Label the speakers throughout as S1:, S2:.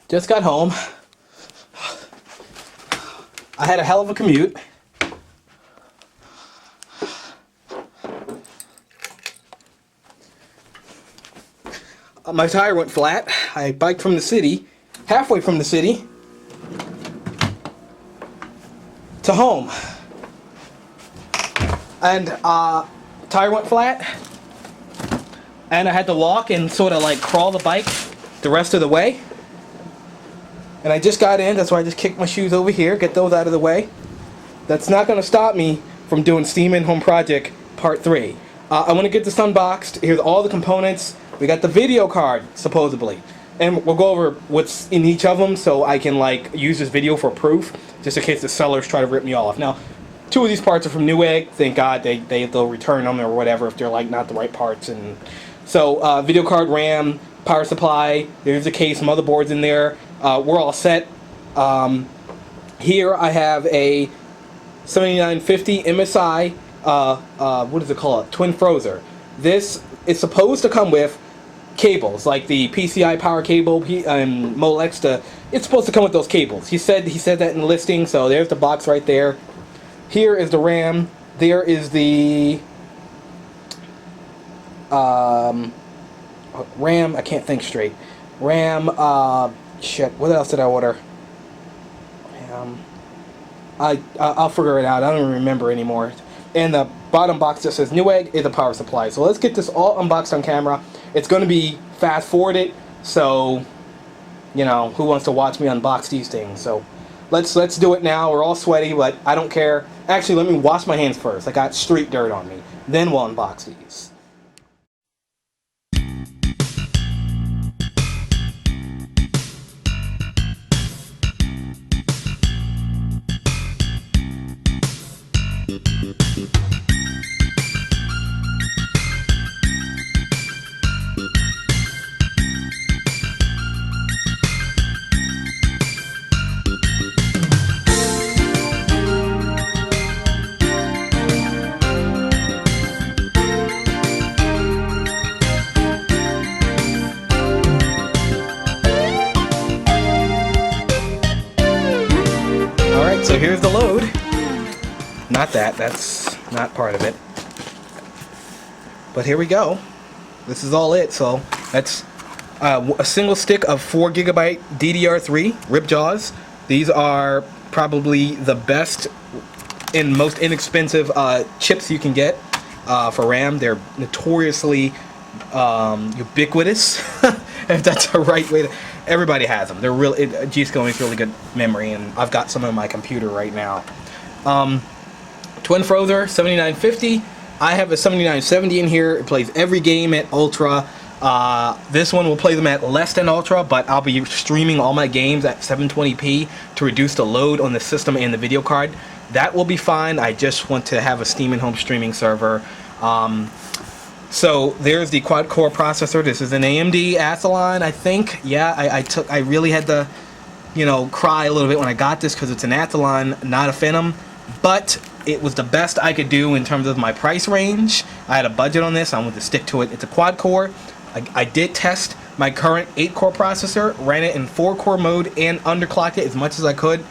S1: Just got home. I had a hell of a commute. My tire went flat. I biked from the city, halfway from the city, to home. And tire went flat. And I had to walk and sort of like crawl the bike the rest of the way. And I just got in, that's why I just kicked my shoes over here, get those out of the way. That's not going to stop me from doing Steam In Home Project Part 3. I want to get this unboxed. Here's all the components. We got the video card, supposedly. And we'll go over what's in each of them so I can like use this video for proof, just in case the sellers try to rip me off. Now, 2 of these parts are from Newegg. Thank God they'll return them or whatever if they're like not the right parts. And so video card, RAM, power supply, there's a case, motherboards in there. We're all set. Here I have a 7950 MSI, what is it called? Twin Frozer. This is supposed to come with cables, like the PCI power cable and Molex. It's supposed to come with those cables. He said that in the listing, so there's the box right there. Here is the RAM. There is the RAM, I can't think straight. RAM, shit, what else did I order? I'll figure it out. I don't even remember anymore. And the bottom box just says Newegg is a power supply. So let's get this all unboxed on camera. It's going to be fast forwarded, so you know who wants to watch me unbox these things. So let's do it now. We're all sweaty, but I don't care. Actually, let me wash my hands first. I got street dirt on me. Then we'll unbox these. So here's the load. Not that's not part of it. But here we go. This is all it. So that's a single stick of 4GB DDR3 rip jaws. These are probably the best and most inexpensive chips you can get for RAM. They're notoriously ubiquitous, if that's the right way to. Everybody has them. They're really. G-Skill makes really good memory, and I've got some on my computer right now. Twin Frozer 7950. I have a 7970 in here. It plays every game at Ultra. This one will play them at less than Ultra, but I'll be streaming all my games at 720p to reduce the load on the system and the video card. That will be fine. I just want to have a Steam and Home streaming server. So there's the quad-core processor. This is an AMD Athlon, I think. Yeah, I really had to, you know, cry a little bit when I got this because it's an Athlon, not a Phantom. But it was the best I could do in terms of my price range. I had a budget on this. I wanted to stick to it. It's a quad-core. I did test my current 8-core processor, ran it in 4-core mode, and underclocked it as much as I could.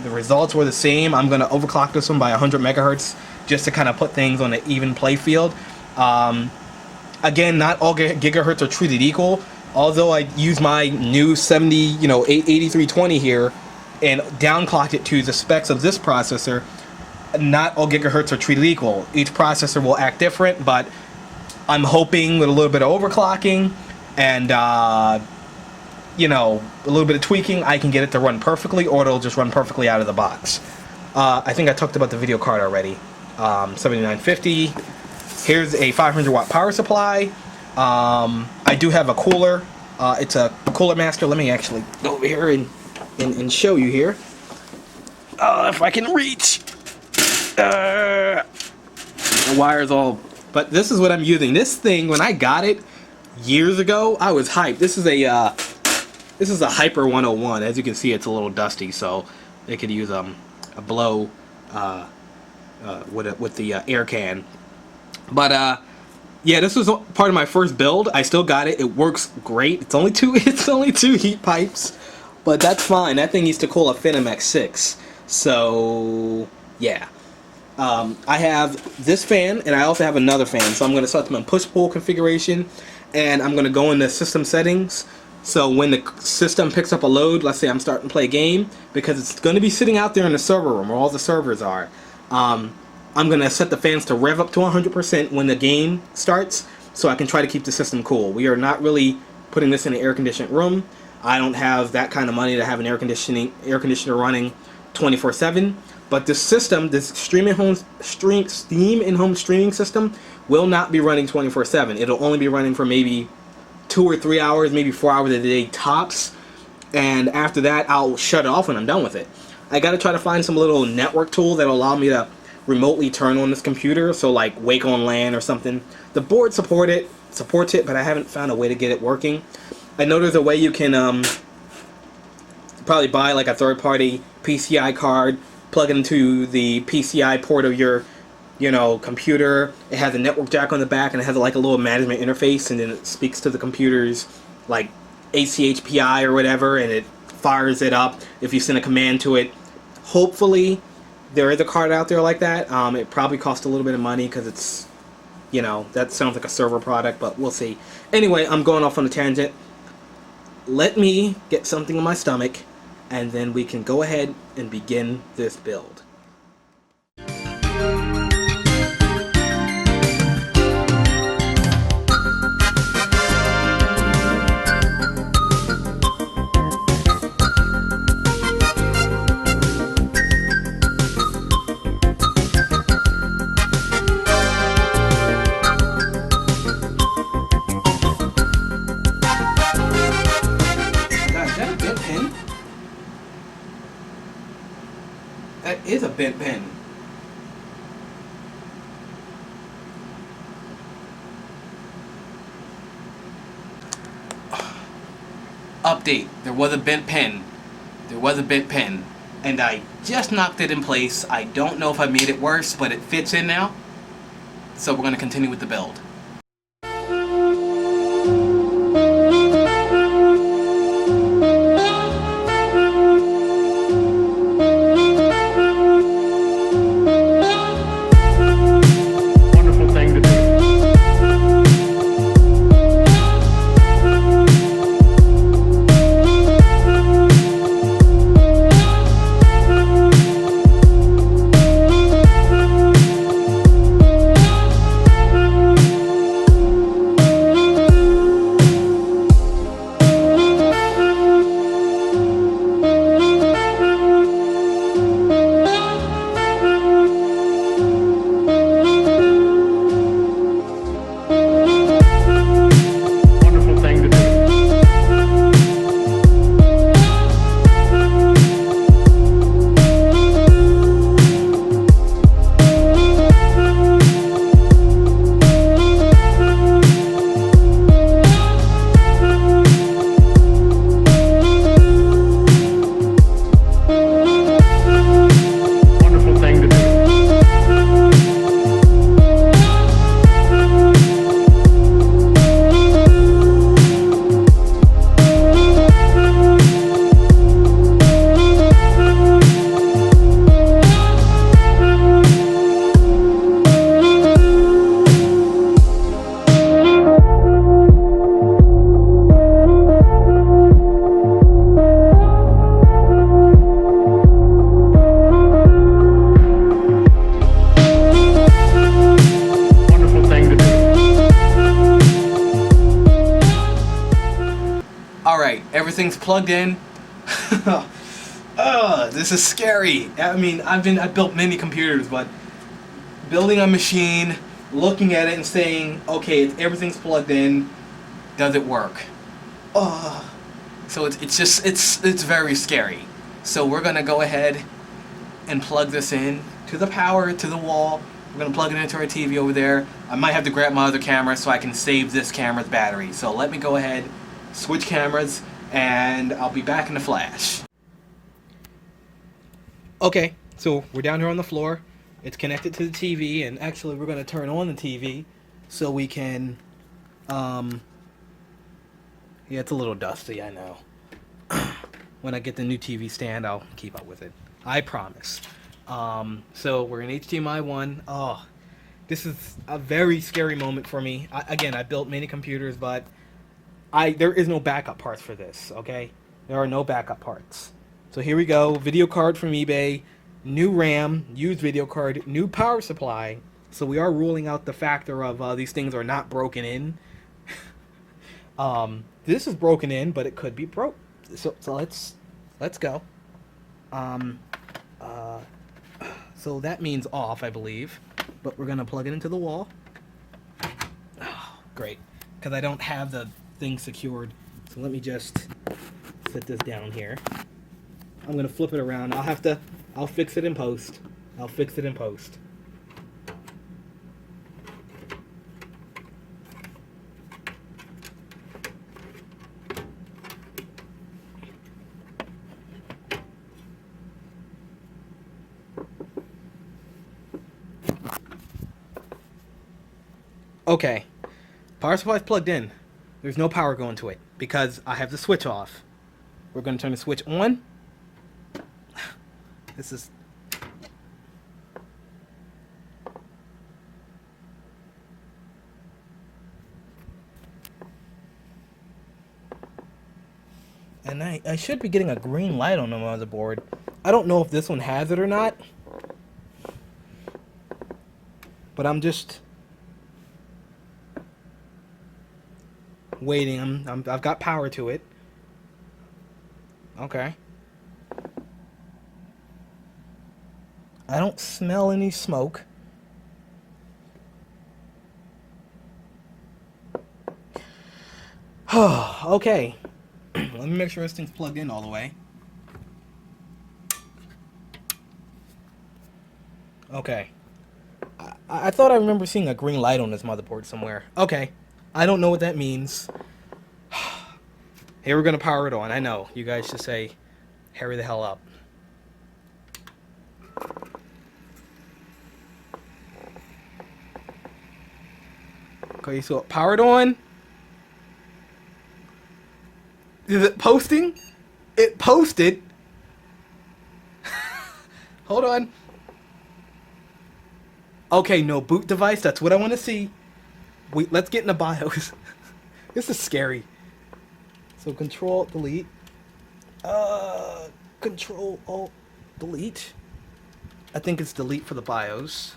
S1: The results were the same. I'm going to overclock this one by 100 megahertz just to kind of put things on an even play field. Again, not all gigahertz are treated equal. Although I use my new 8320 here and downclocked it to the specs of this processor, not all gigahertz are treated equal. Each processor will act different, but I'm hoping with a little bit of overclocking and you know, a little bit of tweaking, I can get it to run perfectly, or it'll just run perfectly out of the box. I think I talked about the video card already. 7950. Here's a 500 watt power supply. I do have a cooler. It's a Cooler Master. Let me actually go over here and show you here. If I can reach. The wire's all. But this is what I'm using. This thing, when I got it years ago, I was hyped. This is a Hyper 101. As you can see, it's a little dusty, so they could use a blow with the air can. But yeah, this was part of my first build. I still got it. It works great. It's only two heat pipes, But that's fine. That thing used to cool a Phantom X6. So, yeah. I have this fan, and I also have another fan. So I'm going to set them in push-pull configuration, and I'm going to go into system settings. So when the system picks up a load, let's say I'm starting to play a game, because it's going to be sitting out there in the server room where all the servers are. I'm going to set the fans to rev up to 100% when the game starts, so I can try to keep the system cool. We are not really putting this in an air-conditioned room. I don't have that kind of money to have an air conditioner running 24/7. But this system, this Steam in-home streaming system, will not be running 24/7. It'll only be running for maybe 2 or 3 hours, maybe 4 hours a day tops. And after that, I'll shut it off when I'm done with it. I gotta try to find some little network tool that'll allow me to remotely turn on this computer. So like Wake on LAN or something. The board supports it, but I haven't found a way to get it working. I know there's a way you can probably buy like a third-party PCI card, plug it into the PCI port of your, computer. It has a network jack on the back, and it has like a little management interface, and then it speaks to the computer's like ACHPI or whatever, and it fires it up if you send a command to it. Hopefully, there is a card out there like that. It probably costs a little bit of money because it's, that sounds like a server product, but we'll see. Anyway, I'm going off on a tangent. Let me get something in my stomach, and then we can go ahead and begin this build. That is a bent pen. Update. There was a bent pen. There was a bent pen. And I just knocked it in place. I don't know if I made it worse, but it fits in now. So we're going to continue with the build. Everything's plugged in. This is scary. I mean, I built many computers, but building a machine, looking at it and saying, okay, everything's plugged in, does it work? So it's very scary. So we're gonna go ahead and plug this in to the power, to the wall. We're gonna plug it into our TV over there. I might have to grab my other camera so I can save this camera's battery. So let me go ahead, switch cameras, and I'll be back in a flash. Okay, so we're down here on the floor. It's connected to the TV, and actually we're going to turn on the TV so we can, yeah, it's a little dusty, I know. when I get the new TV stand, I'll keep up with it. I promise. So we're in HDMI 1. Oh, this is a very scary moment for me. Again, I built mini computers, but there is no backup parts for this, okay? There are no backup parts. So here we go. Video card from eBay. New RAM, used video card, new power supply. So we are ruling out the factor of these things are not broken in. This is broken in, but it could be broke. So let's go. So that means off, I believe. But we're gonna plug it into the wall. Oh, great, because I don't have the thing secured. So let me just set this down here. I'm gonna flip it around. I'll fix it in post. I'll fix it in post. Okay, power supply's plugged in. There's no power going to it because I have the switch off. We're going to turn the switch on. This is... And I should be getting a green light on the motherboard. I don't know if this one has it or not. But I'm just... waiting. I've got power to it. Okay. I don't smell any smoke. Okay. Let me make sure this thing's plugged in all the way. Okay. I thought I remember seeing a green light on this motherboard somewhere. Okay. I don't know what that means. Hey, we're gonna power it on. I know. You guys should say, hurry the hell up. Okay, so powered on. Is it posting? It posted. Hold on. Okay, no boot device. That's what I want to see. Wait, let's get in the BIOS. This is scary. So Control Delete. Control Alt Delete. I think it's delete for the BIOS.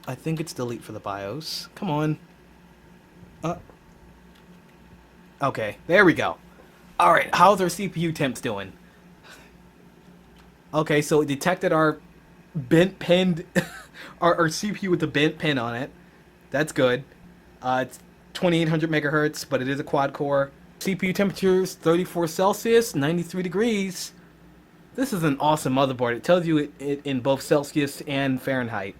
S1: I think it's delete for the BIOS. Come on. Okay, there we go. Alright, how's our CPU temps doing? Okay, so it detected our bent pinned our CPU with the bent pin on it. That's good. It's 2800 megahertz, but it is a quad core. CPU temperatures 34 Celsius, 93 degrees. This is an awesome motherboard. It tells you it in both Celsius and Fahrenheit.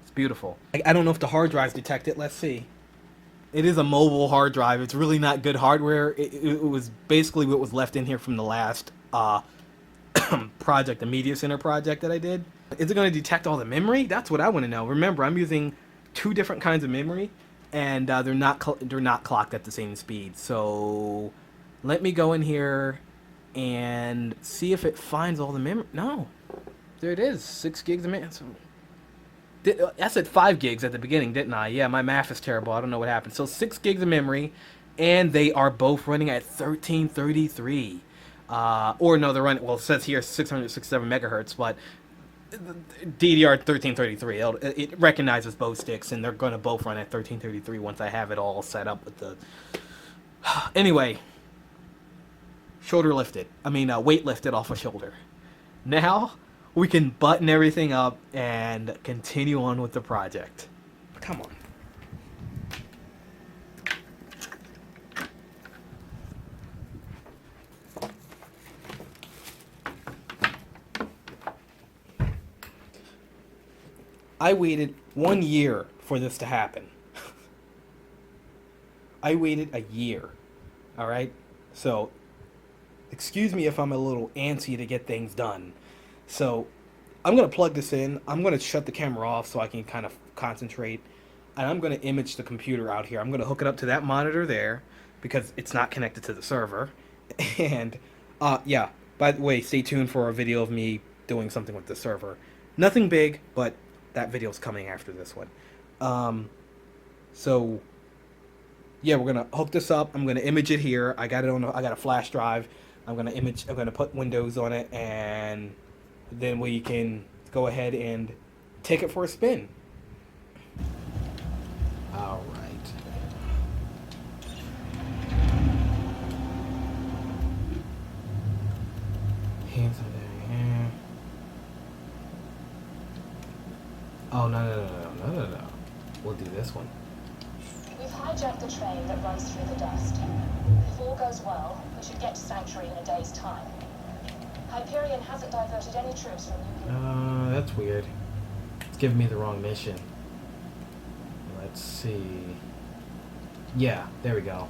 S1: It's beautiful. I don't know if the hard drives detect it. Let's see. It is a mobile hard drive. It's really not good hardware. It was basically what was left in here from the last project, the Media Center project that I did. Is it going to detect all the memory? That's what I want to know. Remember, I'm using two different kinds of memory, and they're not clocked at the same speed. So let me go in here and see if it finds all the memory. No, there it is. 6 gigs of memory. So, I said 5 gigs at the beginning, didn't I? Yeah, my math is terrible. I don't know what happened. So 6 gigs of memory, and they are both running at 1333. Or no, they're running. Well, it says here 667 megahertz, but DDR 1333. It recognizes both sticks, and they're going to both run at 1333 once I have it all set up with the. Anyway, shoulder lifted. I mean, weight lifted off a shoulder. Now we can button everything up and continue on with the project. Come on. I waited 1 year for this to happen. I waited a year. Alright? So, excuse me if I'm a little antsy to get things done. So, I'm going to plug this in. I'm going to shut the camera off so I can kind of concentrate. and I'm going to image the computer out here. I'm going to hook it up to that monitor there because it's not connected to the server. And yeah, by the way, stay tuned for a video of me doing something with the server. Nothing big, but that video's coming after this one. So yeah, we're gonna hook this up. I'm gonna image it here. I got a flash drive. I'm gonna put Windows on it, and then we can go ahead and take it for a spin. All right. Hands on there. Oh no. We'll do this one.
S2: We've hijacked the train that runs through the dust. If all goes well, we should get to Sanctuary in a day's time. Hyperion hasn't diverted any troops from
S1: That's weird. It's giving me the wrong mission. Let's see. Yeah, there we go.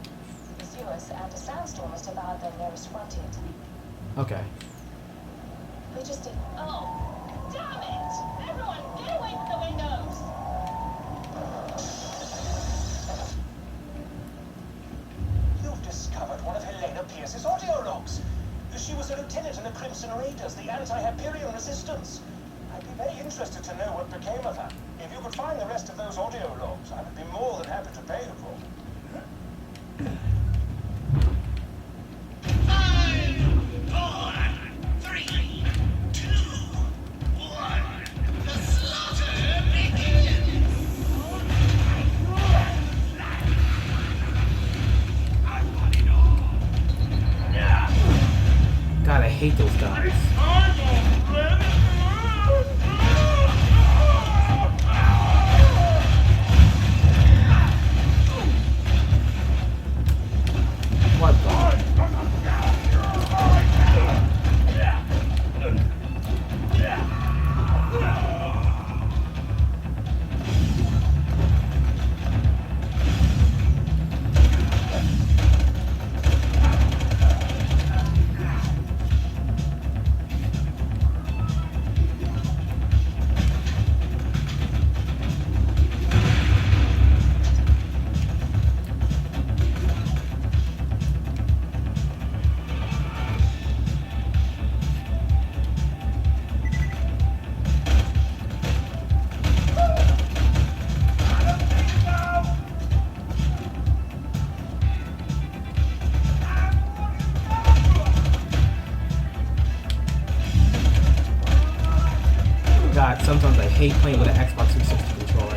S2: Pursuers and a sandstorm has devoured their nearest frontier.
S1: Okay.
S2: We just did. Oh, damn it! Everyone, get away from the windows!
S3: You've discovered one of Helena Pierce's audio logs. She was a lieutenant in the Crimson Raiders, the anti-Hyperion resistance. I'd be very interested to know what became of her. If you could find the rest of those audio logs, I would be more than happy to pay you for them.
S4: 5, 4, 3, 2, 1. The slaughter begins. I want it all.
S1: God, I hate those guys. What the? God, sometimes I hate playing with an Xbox 360 controller.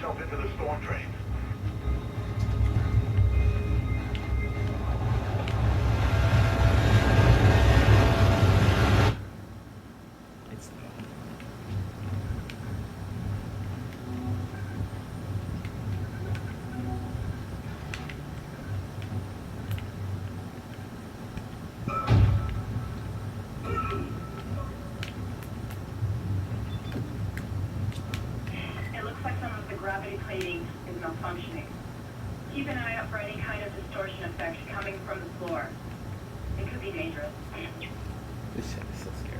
S4: yourself into the storm drain.
S1: It's
S5: It looks like some of the gravity plating is malfunctioning. Keep an eye out for any kind of distortion effect coming from the floor. It could be dangerous.
S1: This shit is so scary.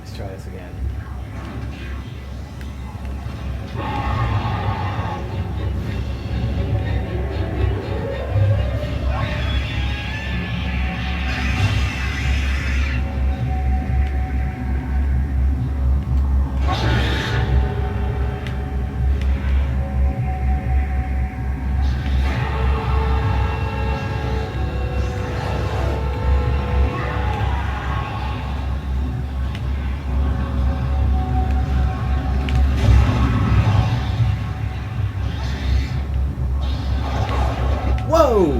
S1: Let's try this again. Whoa!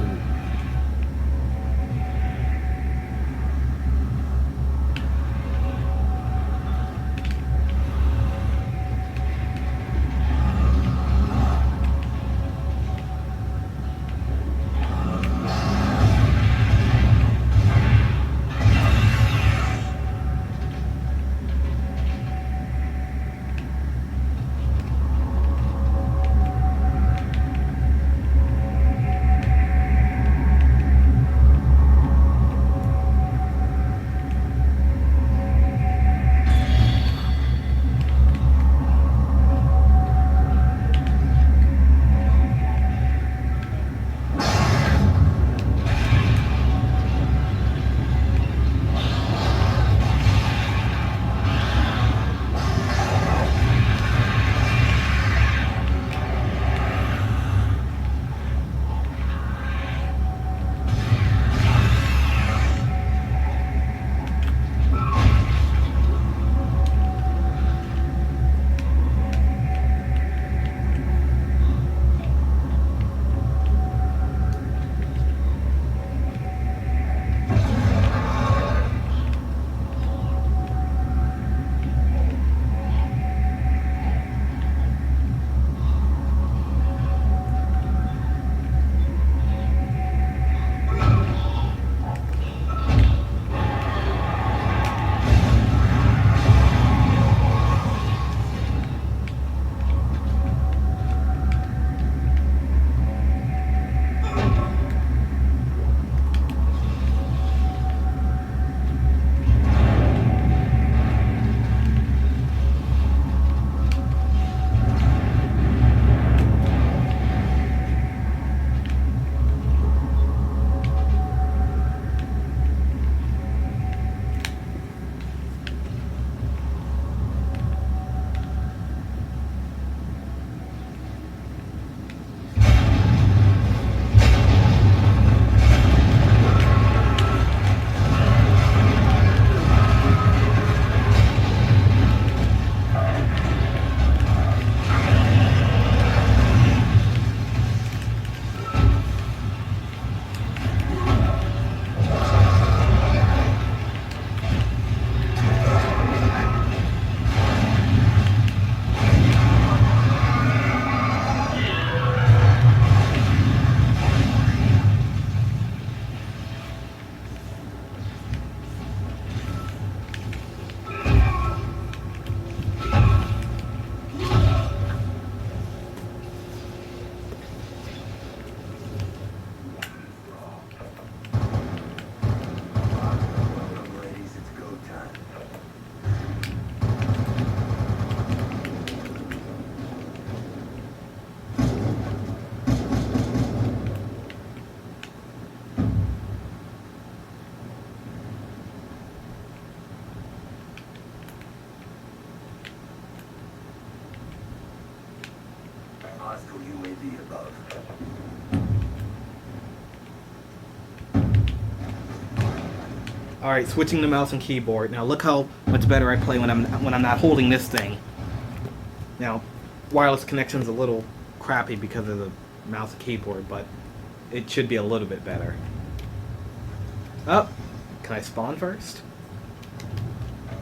S1: All right, switching to mouse and keyboard. Now look how much better I play when I'm not holding this thing. Now, wireless connection's a little crappy because of the mouse and keyboard, but it should be a little bit better. Oh, can I spawn first?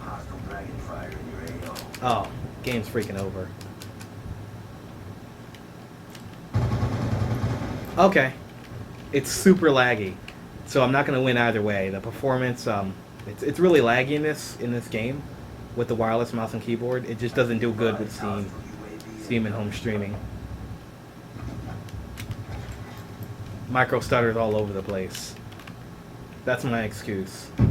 S4: Hostile dragon fire in your AO.
S1: Oh, game's freaking over. Okay, it's super laggy, so I'm not gonna win either way. The performance, it's really laggy in this game with the wireless mouse and keyboard. It just doesn't do good with Steam and home streaming. Micro stutters all over the place. That's my excuse.
S4: Be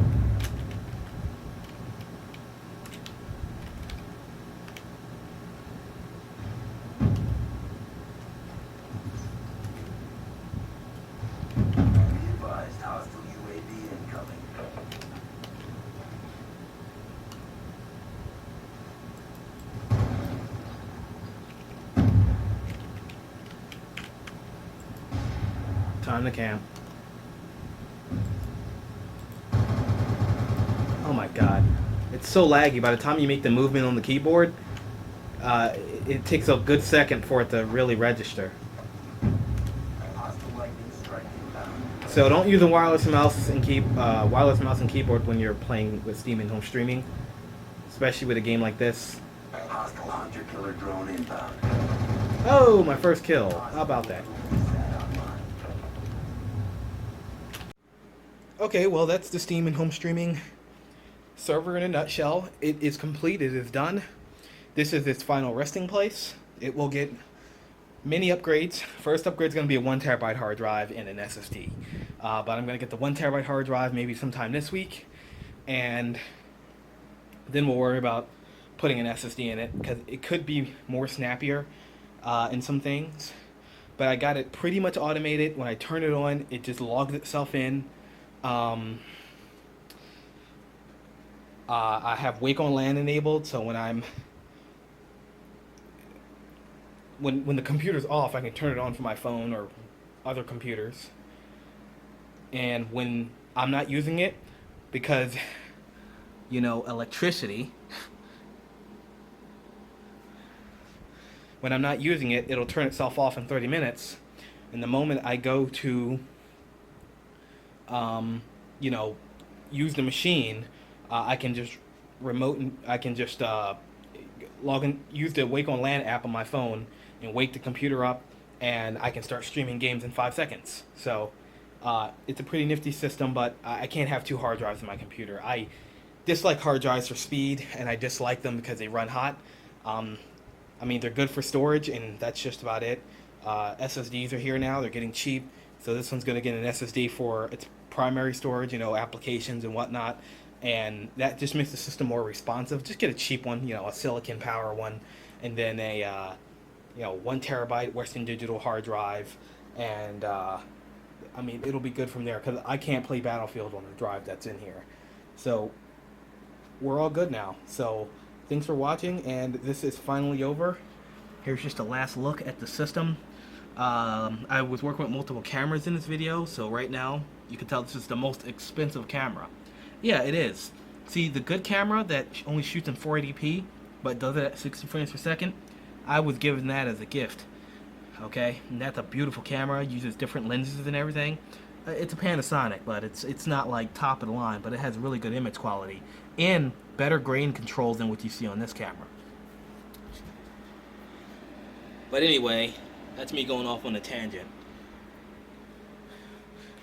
S4: advised, hostile UAV incoming.
S1: Time to camp. Oh my god. It's so laggy. By the time you make the movement on the keyboard, it takes a good second for it to really register.
S4: Hostile lightning strike inbound.
S1: So don't use a wireless mouse and keyboard when you're playing with Steam and home streaming, especially with a game like this.
S4: Hostile hunter killer drone inbound.
S1: Oh, my first kill. How about that? Okay, well that's the Steam and home streaming server in a nutshell. It is complete. It is done. This is its final resting place. It will get many upgrades. First upgrade is going to be a 1 terabyte hard drive and an SSD. But I'm going to get the 1 terabyte hard drive maybe sometime this week, and then we'll worry about putting an SSD in it because it could be more snappier in some things. But I got it pretty much automated. When I turn it on, it just logs itself in. I have Wake on LAN enabled, so when the computer's off, I can turn it on from my phone or other computers. And when I'm not using it, because, you know, electricity, when I'm not using it, it'll turn itself off in 30 minutes. And the moment I go to, you know, use the machine, I can just log in, use the Wake on LAN app on my phone and wake the computer up, and I can start streaming games in 5 seconds. So it's a pretty nifty system, but I can't have 2 hard drives in my computer. I dislike hard drives for speed, and I dislike them because they run hot. I mean, they're good for storage, and that's just about it. SSDs are here now. They're getting cheap. So this one's going to get an SSD for its primary storage, you know, applications and whatnot. And that just makes the system more responsive. Just get a cheap one, you know, a Silicon Power one, and then a, you know, 1 terabyte Western Digital hard drive. And, I mean, it'll be good from there because I can't play Battlefield on the drive that's in here. So we're all good now. So thanks for watching, and this is finally over. Here's just a last look at the system. I was working with multiple cameras in this video, so right now you can tell this is the most expensive camera. Yeah, it is. See, the good camera that only shoots in 480p but does it at 60 frames per second, I was given that as a gift. Okay, and that's a beautiful camera, uses different lenses and everything. It's a Panasonic, but it's not like top of the line, but it has really good image quality and better grain control than what you see on this camera. But anyway, that's me going off on a tangent.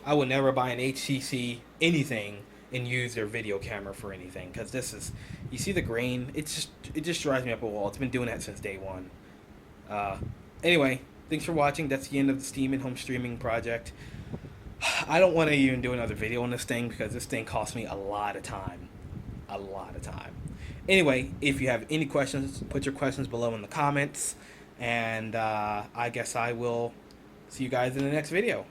S1: I would never buy an HTC anything and use their video camera for anything, because this is, you see the grain, it just drives me up a wall. It's been doing that since day one. Anyway, thanks for watching. That's the end of the Steam and home streaming project. I don't want to even do another video on this thing because this thing cost me a lot of time. Anyway, if you have any questions, put your questions below in the comments, and I guess I will see you guys in the next video.